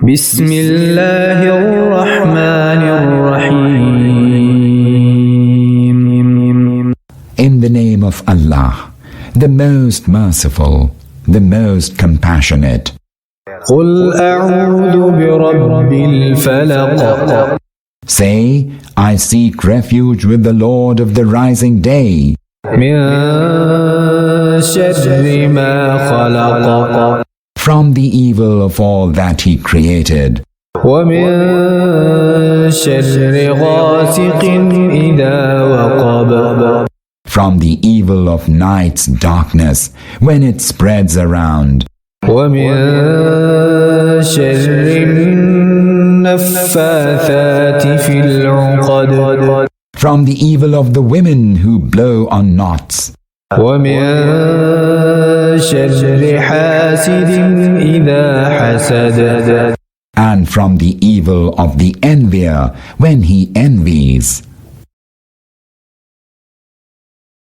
بسم الله الرحمن الرحيم. In the name of Allah, the most merciful, the most compassionate. قل أعوذ برب الفلق. Say, I seek refuge with the Lord of the rising day. من شر ما خلق. From the evil of all that He created. ومن شر غاسق إذا وقب. From the evil of night's darkness when it spreads around. ومن شر النفاثات في العقد. From the evil of the women who blow on knots. ومن شر حاسد إذا حسد. And from the evil of the envier when he envies.